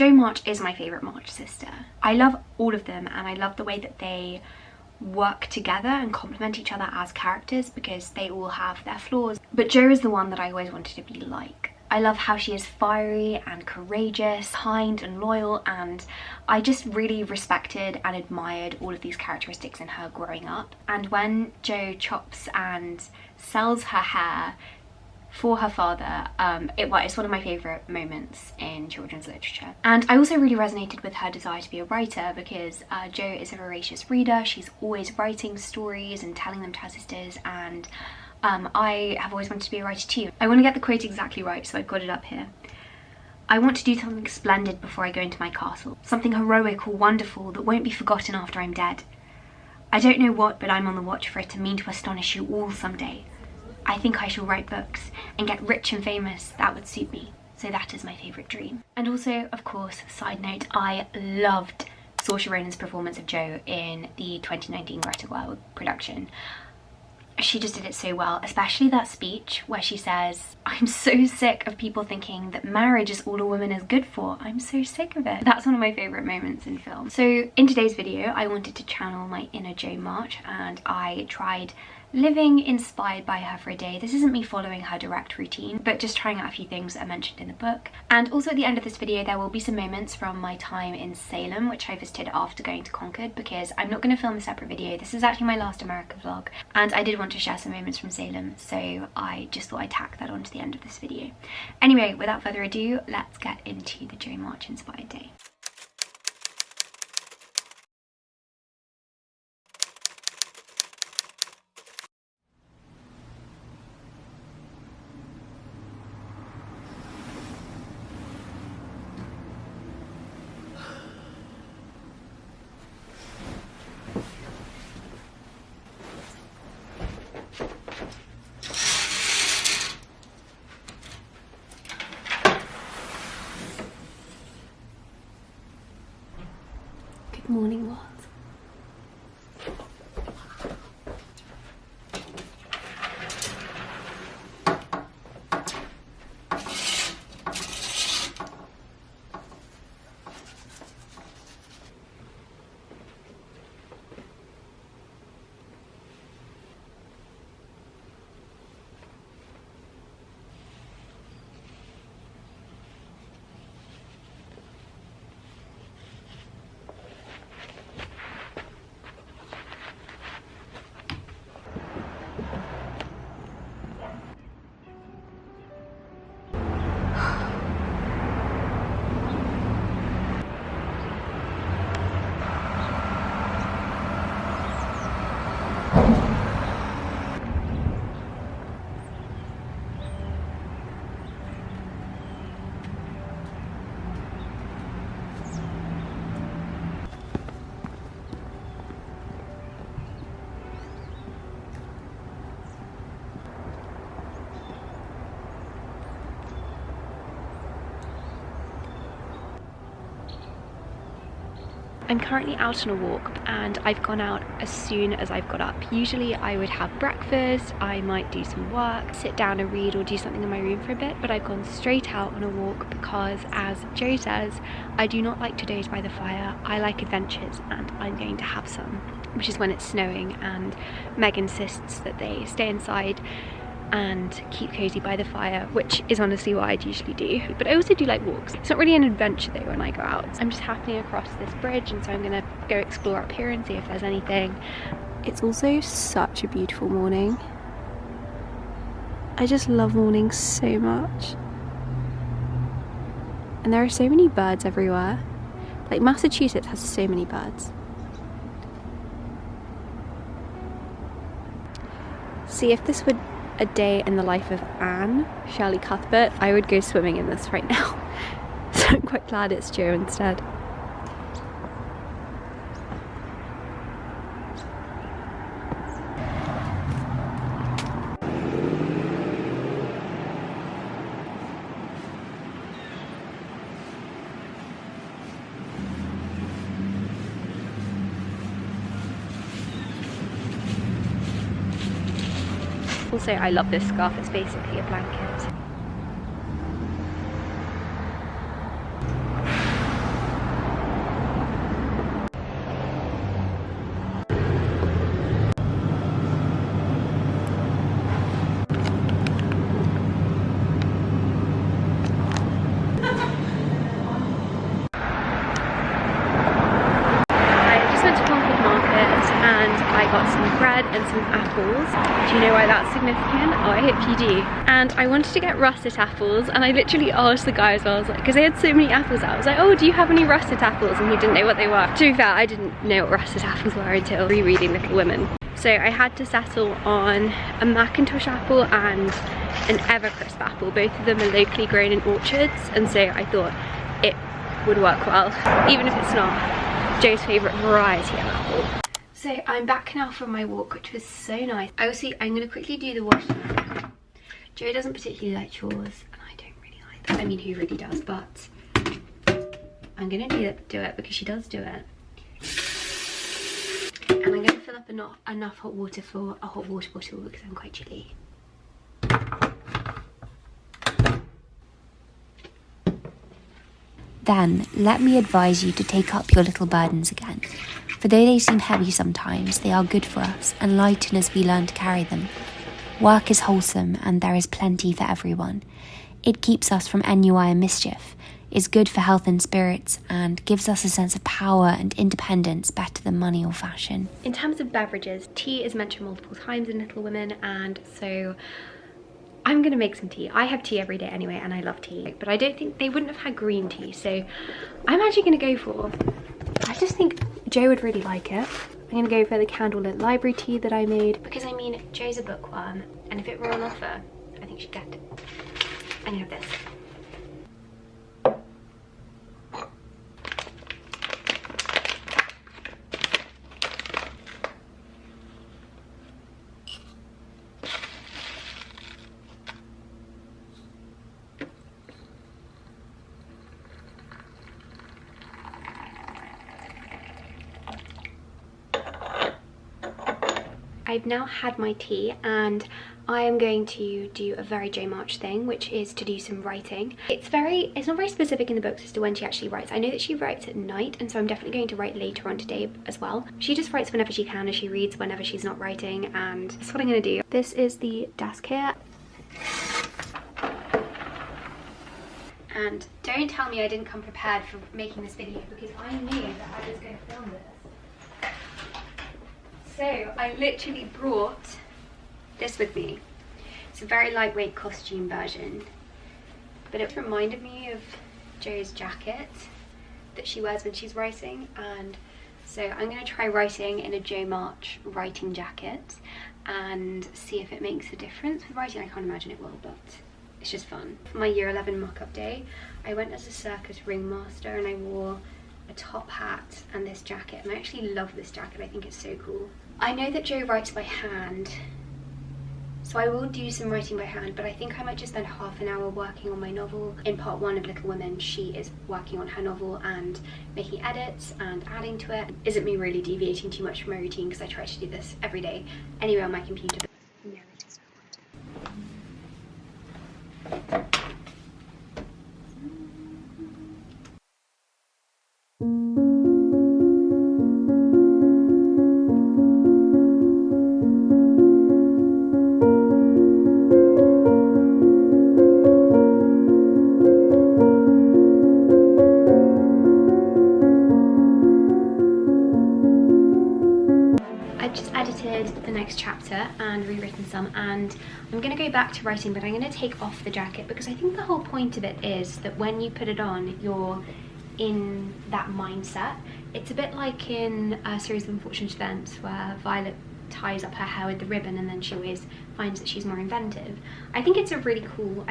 Jo March is my favourite March sister. I love all of them, and I love the way that they work together and complement each other as characters, because they all have their flaws. But Jo is the one that I always wanted to be like. I love how she is fiery and courageous, kind and loyal, and I just really respected and admired all of these characteristics in her growing up. And when Jo chops and sells her hair for her father, it's one of my favourite moments in children's literature. And I also really resonated with her desire to be a writer, because Jo is a voracious reader. She's always writing stories and telling them to her sisters, and I have always wanted to be a writer too. I want to get the quote exactly right, so I've got it up here. "I want to do something splendid before I go into my castle, something heroic or wonderful that won't be forgotten after I'm dead. I don't know what, but I'm on the watch for it to mean to astonish you all someday. I think I shall write books and get rich and famous. That would suit me. So that is my favourite dream." And also, of course, side note, I loved Saoirse Ronan's performance of Jo in the 2019 Greta Gerwig production. She just did it so well, especially that speech where she says, "I'm so sick of people thinking that marriage is all a woman is good for. I'm so sick of it." That's one of my favourite moments in film. So in today's video, I wanted to channel my inner Jo March, and I tried living inspired by her for a day. This isn't me following her direct routine, but just trying out a few things that are mentioned in the book. And also at the end of this video, there will be some moments from my time in Salem, which I visited after going to Concord, because I'm not going to film a separate video. This is actually my last America vlog, and I did want to share some moments from Salem, so I just thought I'd tack that onto the end of this video. Anyway, without further ado, let's get into the Jo March inspired day. Good morning, world. I'm currently out on a walk, and I've gone out as soon as I've got up. Usually I would have breakfast, I might do some work, sit down and read or do something in my room for a bit, but I've gone straight out on a walk because, as Jo says, I do not like to doze by the fire. I like adventures, and I'm going to have some, which is when it's snowing, and Meg insists that they stay inside and keep cozy by the fire, which is honestly what I'd usually do. But I also do like walks. It's not really an adventure though when I go out. I'm just happening across this bridge, and so I'm gonna go explore up here and see if there's anything. It's also such a beautiful morning. I just love mornings so much. And there are so many birds everywhere. Like Massachusetts has so many birds. See, if this were a day in the life of Anne, Shirley Cuthbert, I would go swimming in this right now. So I'm quite glad it's Jo instead. Also, I love this scarf, it's basically a blanket. and I got some bread and some apples. Do you know why that's significant? Oh, I hope you do. And I wanted to get russet apples, and I literally asked the guy as well, I was like, because they had so many apples out, I was like, oh, do you have any russet apples? And he didn't know what they were. To be fair, I didn't know what russet apples were until rereading Little Women. So I had to settle on a Macintosh apple and an Evercrisp apple. Both of them are locally grown in orchards, and so I thought it would work well, even if it's not Joe's favourite variety of apple. So I'm back now from my walk, which was so nice. I'm going to quickly do the washing. Joe doesn't particularly like chores, and I don't really like that. I mean, who really does? But I'm going to do it because she does do it. And I'm going to fill up enough hot water for a hot water bottle because I'm quite chilly. Then, let me advise you to take up your little burdens again. For though they seem heavy sometimes, they are good for us and lighten as we learn to carry them. Work is wholesome and there is plenty for everyone. It keeps us from ennui and mischief, is good for health and spirits, and gives us a sense of power and independence better than money or fashion. In terms of beverages, tea is mentioned multiple times in Little Women, and so I'm gonna make some tea. I have tea every day anyway, and I love tea, but I don't think they wouldn't have had green tea, so I'm actually gonna go for, I just think Joe would really like it. I'm gonna go for the candlelit library tea that I made, because I mean, Joe's a bookworm, and if it were on offer, I think she'd get it. I'm gonna have this. I've now had my tea and I am going to do a very Jo March thing, which is to do some writing. It's not very specific in the books as to when she actually writes. I know that she writes at night, and so I'm definitely going to write later on today as well. She just writes whenever she can, and she reads whenever she's not writing, and that's what I'm gonna do. This is the desk here. And don't tell me I didn't come prepared for making this video, because I knew that I was going to film this. So I literally brought this with me. It's a very lightweight costume version, but it reminded me of Jo's jacket that she wears when she's writing, and so I'm going to try writing in a Jo March writing jacket and see if it makes a difference with writing. I can't imagine it will, but it's just fun. For my year 11 mock-up day, I went as a circus ringmaster and I wore a top hat and this jacket, and I actually love this jacket. I think it's so cool. I know that Jo writes by hand, so I will do some writing by hand, but I think I might just spend half an hour working on my novel. In part 1 of Little Women, she is working on her novel and making edits and adding to it. Isn't me really deviating too much from my routine, because I try to do this every day anyway on my computer. The next chapter and rewritten some, and I'm going to go back to writing, but I'm going to take off the jacket because I think the whole point of it is that when you put it on, you're in that mindset. It's a bit like in A Series of Unfortunate Events where Violet ties up her hair with the ribbon and then she always finds that she's more inventive. I think it's a really cool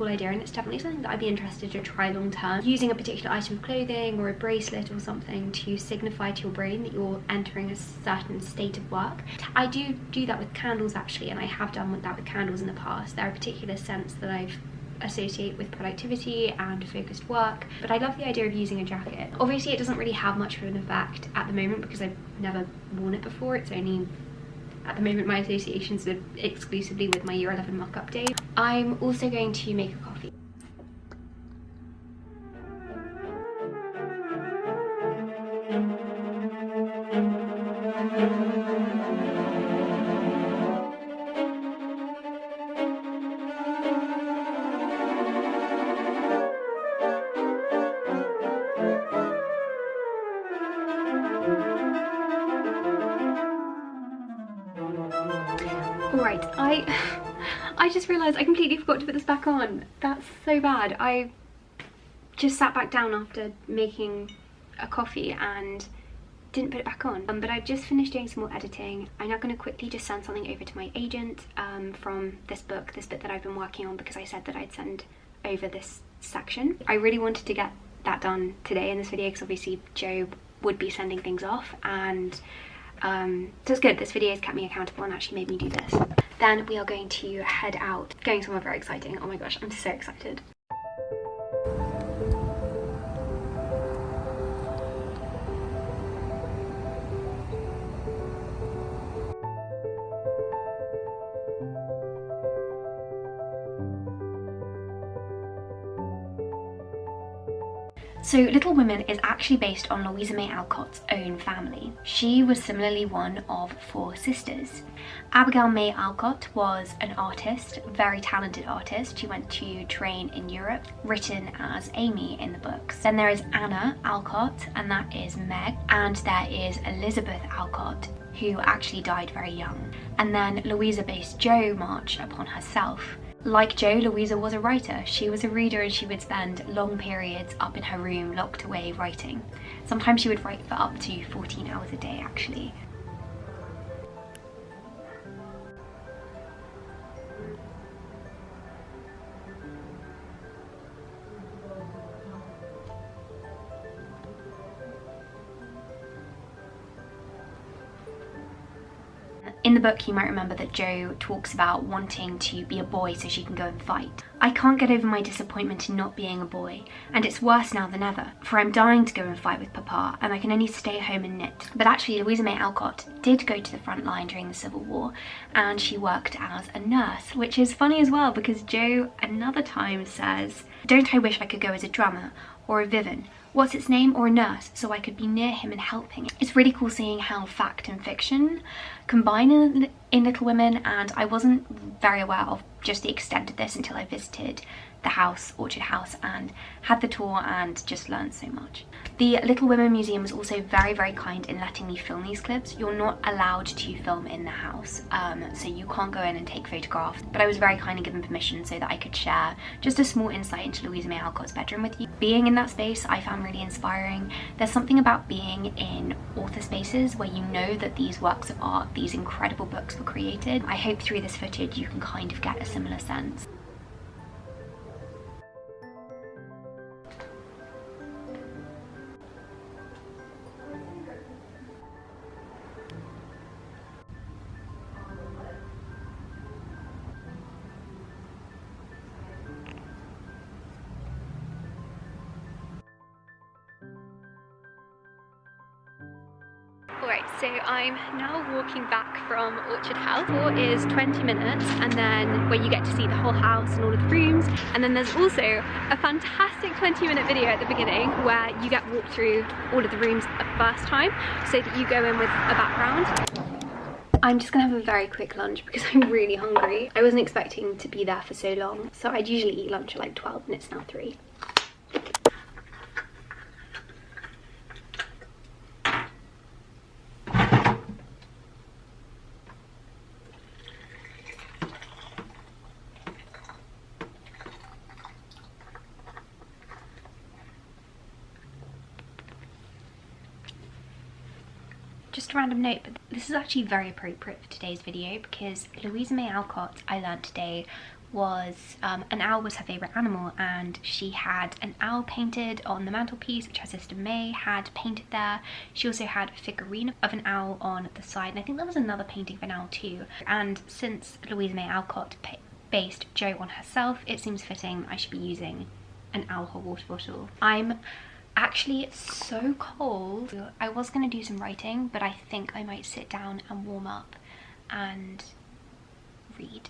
idea, and it's definitely something that I'd be interested to try long term. Using a particular item of clothing or a bracelet or something to signify to your brain that you're entering a certain state of work. I do that with candles actually, and I have done that with candles in the past. There are particular scents that I've associate with productivity and focused work, but I love the idea of using a jacket. Obviously it doesn't really have much of an effect at the moment because I've never worn it before. It's only at the moment my associations are exclusively with my year 11 mock-up day. I'm also going to make a coffee. Alright, I just realised I completely forgot to put this back on. That's so bad. I just sat back down after making a coffee and didn't put it back on. But I've just finished doing some more editing. I'm now going to quickly just send something over to my agent from this bit that I've been working on, because I said that I'd send over this section. I really wanted to get that done today in this video because obviously Joe would be sending things off, and so it's good. This video has kept me accountable and actually made me do this. Then we are going to head out, going somewhere very exciting. Oh my gosh, I'm so excited. So Little Women is actually based on Louisa May Alcott's own family. She was similarly one of 4 sisters. Abigail May Alcott was an artist, very talented artist. She went to train in Europe, written as Amy in the books. Then there is Anna Alcott, and that is Meg. And there is Elizabeth Alcott, who actually died very young. And then Louisa based Jo March upon herself. Like Jo, Louisa was a writer. She was a reader and she would spend long periods up in her room locked away writing. Sometimes she would write for up to 14 hours a day actually. In the book, you might remember that Jo talks about wanting to be a boy so she can go and fight. I can't get over my disappointment in not being a boy, and it's worse now than ever, for I'm dying to go and fight with Papa, and I can only stay home and knit. But actually, Louisa May Alcott did go to the front line during the Civil War, and she worked as a nurse, which is funny as well, because Jo another time says, "Don't I wish I could go as a drummer, or a vivin, what's its name, or a nurse, so I could be near him and helping." It's really cool seeing how fact and fiction combine in Little Women, and I wasn't very aware of just the extent of this until I visited the house, Orchard House, and had the tour and just learned so much. The Little Women Museum was also very, very kind in letting me film these clips. You're not allowed to film in the house, so you can't go in and take photographs, but I was very kindly given permission so that I could share just a small insight into Louisa May Alcott's bedroom with you. Being in that space I found really inspiring. There's something about being in author spaces where you know that these works of art, these incredible books were created. I hope through this footage you can kind of get a similar sense. Alright, so I'm now walking back from Orchard House. The tour is 20 minutes, and then where you get to see the whole house and all of the rooms, and then there's also a fantastic 20-minute video at the beginning where you get walked through all of the rooms at the first time, so that you go in with a background. I'm just gonna have a very quick lunch because I'm really hungry. I wasn't expecting to be there for so long, so I'd usually eat lunch at like 12 and it's now 3. Just a random note, but this is actually very appropriate for today's video because Louisa May Alcott, I learned today, was an owl was her favourite animal, and she had an owl painted on the mantelpiece which her sister May had painted there. She also had a figurine of an owl on the side, and I think there was another painting of an owl too. And since Louisa May Alcott based Jo on herself, it seems fitting I should be using an owl hot water bottle. I'm actually so cold. I was gonna do some writing, but I think I might sit down and warm up and read.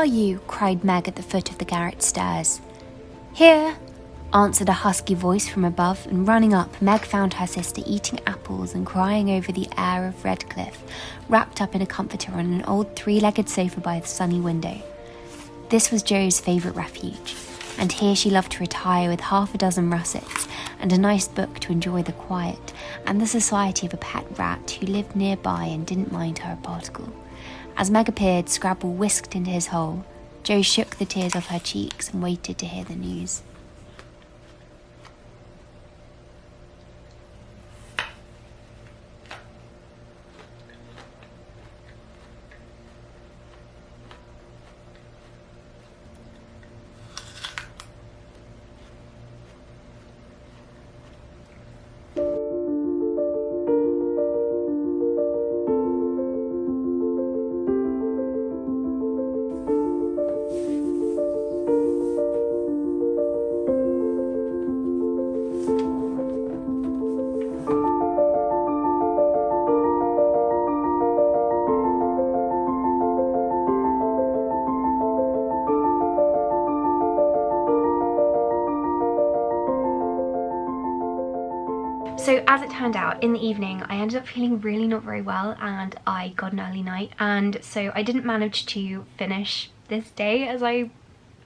are you?" cried Meg at the foot of the garret stairs. "Here," answered a husky voice from above, and running up, Meg found her sister eating apples and crying over the air of Redcliffe, wrapped up in a comforter on an old three-legged sofa by the sunny window. This was Jo's favourite refuge, and here she loved to retire with half a dozen russets and a nice book to enjoy the quiet and the society of a pet rat who lived nearby and didn't mind her a particle. As Meg appeared, Scrabble whisked into his hole. Jo shook the tears off her cheeks and waited to hear the news. So as it turned out, in the evening I ended up feeling really not very well and I got an early night, and so I didn't manage to finish this day as I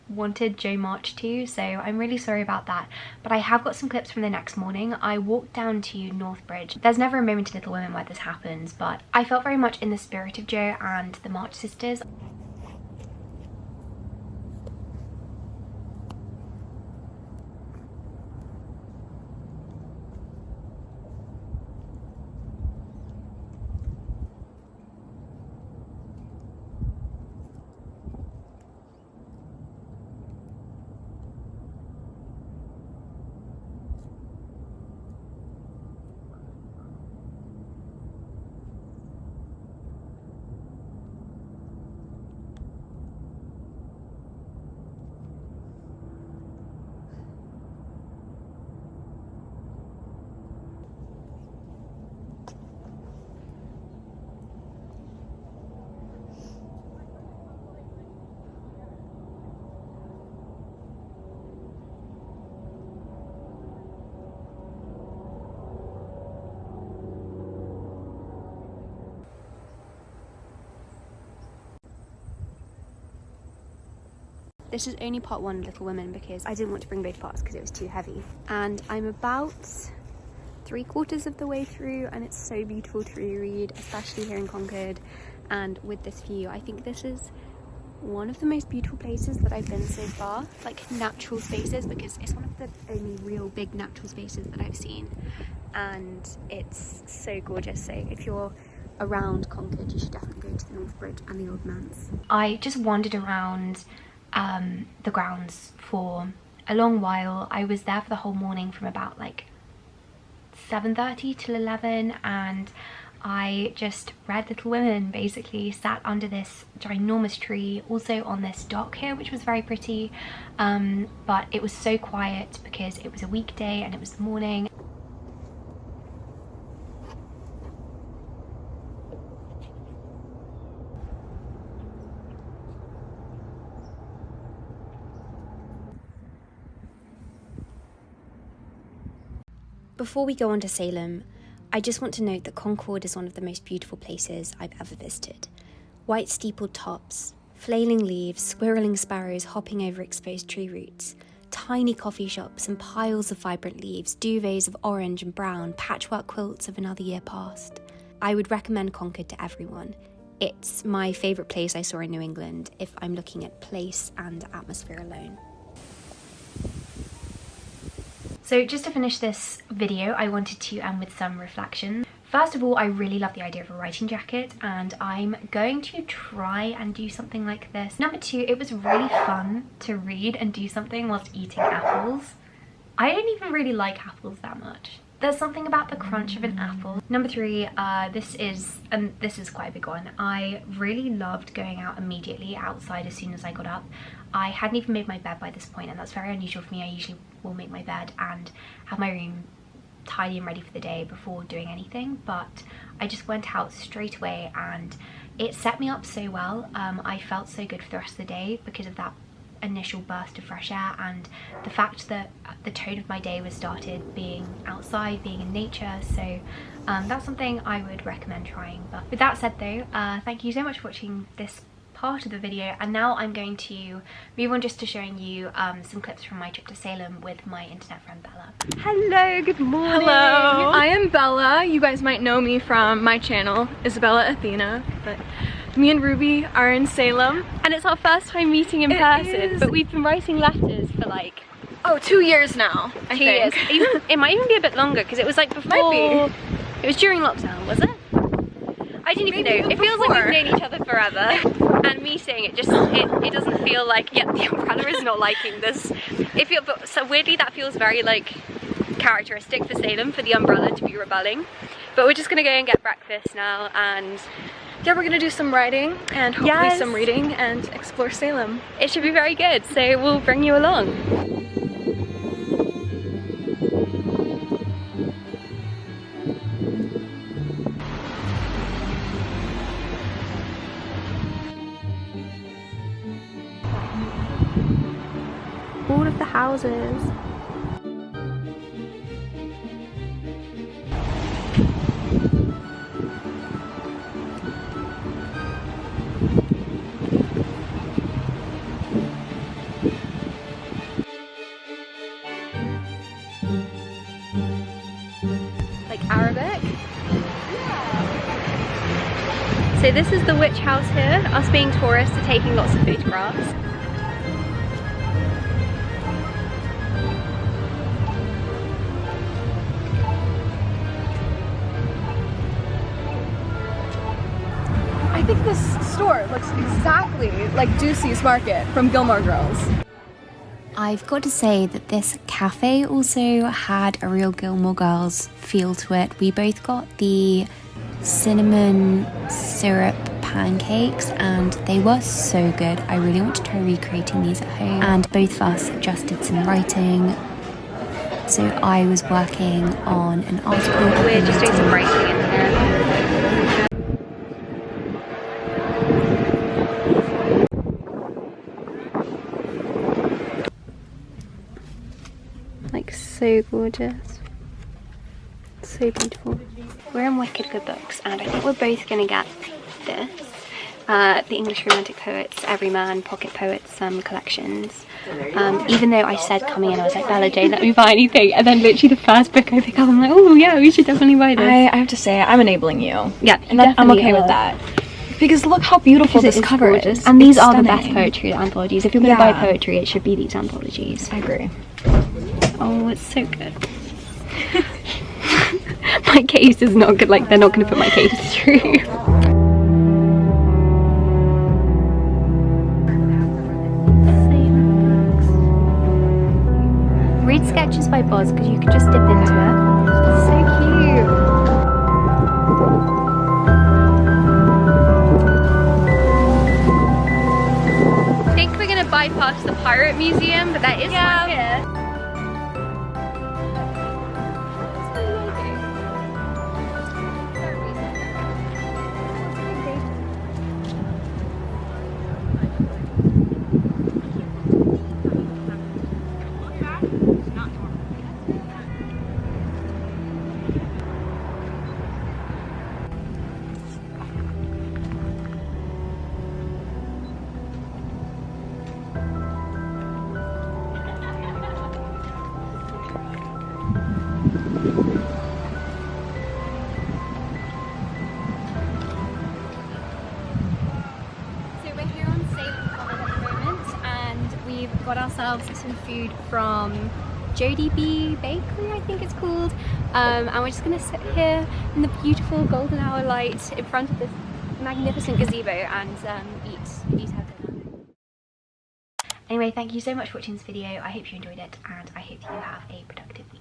wanted Jo March to, so I'm really sorry about that. But I have got some clips from the next morning. I walked down to Northbridge. There's never a moment in Little Women where this happens, but I felt very much in the spirit of Jo and the March sisters. This is only part one of Little Women because I didn't want to bring both parts because it was too heavy. And I'm about 3/4 of the way through, and it's so beautiful to reread, especially here in Concord and with this view. I think this is one of the most beautiful places that I've been so far, like natural spaces, because it's one of the only real big natural spaces that I've seen, and it's so gorgeous. So if you're around Concord, you should definitely go to the Northbridge and the Old Manse. I just wandered around the grounds for a long while. I was there for the whole morning from about like 7:30 till 11, and I just read Little Women, basically sat under this ginormous tree, also on this dock here, which was very pretty, but it was so quiet because it was a weekday and it was the morning. Before we go on to Salem, I just want to note that Concord is one of the most beautiful places I've ever visited. White steepled tops, flailing leaves, squirreling sparrows hopping over exposed tree roots, tiny coffee shops and piles of vibrant leaves, duvets of orange and brown, patchwork quilts of another year past. I would recommend Concord to everyone. It's my favourite place I saw in New England if I'm looking at place and atmosphere alone. So just to finish this video, I wanted to end with some reflection. First of all, I really love the idea of a writing jacket, and I'm going to try and do something like this. Number two, it was really fun to read and do something whilst eating apples. I don't even really like apples that much. There's something about the crunch of an apple. Number three, this is quite a big one. I really loved going out immediately outside as soon as I got up. I hadn't even made my bed by this point, and that's very unusual for me. I usually will make my bed and have my room tidy and ready for the day before doing anything, but I just went out straight away and it set me up so well. I felt so good for the rest of the day because of that initial burst of fresh air and the fact that the tone of my day was started being outside, being in nature. So that's something I would recommend trying. But with that said though, thank you so much for watching this part of the video, and now I'm going to move on just to showing you some clips from my trip to Salem with my internet friend Bella. Hello, good morning. Hello. I am Bella. You guys might know me from my channel, Isabella Athena, but me and Ruby are in Salem and it's our first time meeting in person, but we've been writing letters for like 2 years now. I think. 2 years. It might even be a bit longer because it was like before. Might be. It was during lockdown, was it? I didn't even know. It feels like we've known each other forever. And me saying it just, it doesn't feel like, yeah, the umbrella is not liking this. But so weirdly that feels very like characteristic for Salem, for the umbrella to be rebelling. But we're just gonna go and get breakfast now, and yeah, we're gonna do some writing and hopefully some reading and explore Salem. It should be very good, so we'll bring you along. All of the houses. Like Arabic. So this is the witch house here. Us being tourists are taking lots of photographs. I think this store looks exactly like Ducey's Market from Gilmore Girls. I've got to say that this cafe also had a real Gilmore Girls feel to it. We both got the cinnamon syrup pancakes and they were so good. I really want to try recreating these at home. And both of us just did some writing. So I was working on an article. We're just doing some writing in here. Like so gorgeous, so beautiful. We're in Wicked Good Books and I think we're both going to get this, the English Romantic Poets, Everyman, Pocket Poets collections. Even though I said coming in, I was like, Bella Jane, let me buy anything, and then literally the first book I pick up, I'm like, oh yeah, we should definitely buy this. I have to say, I'm enabling you. Yeah, and I'm okay with that. Because look how beautiful this cover is. And these are the best poetry anthologies. If you're going to buy poetry, it should be these anthologies. I agree. Oh, it's so good. My case is not good, like they're not going to put my case through. Read Sketches by Boz because you could just dip into it. So cute. I think we're going to bypass the Pirate Museum, but there is one here. Got ourselves some food from Jody B Bakery, I think it's called, and we're just gonna sit here in the beautiful golden hour light in front of this magnificent gazebo and eat our dinner. Anyway, thank you so much for watching this video. I hope you enjoyed it and I hope you have a productive week.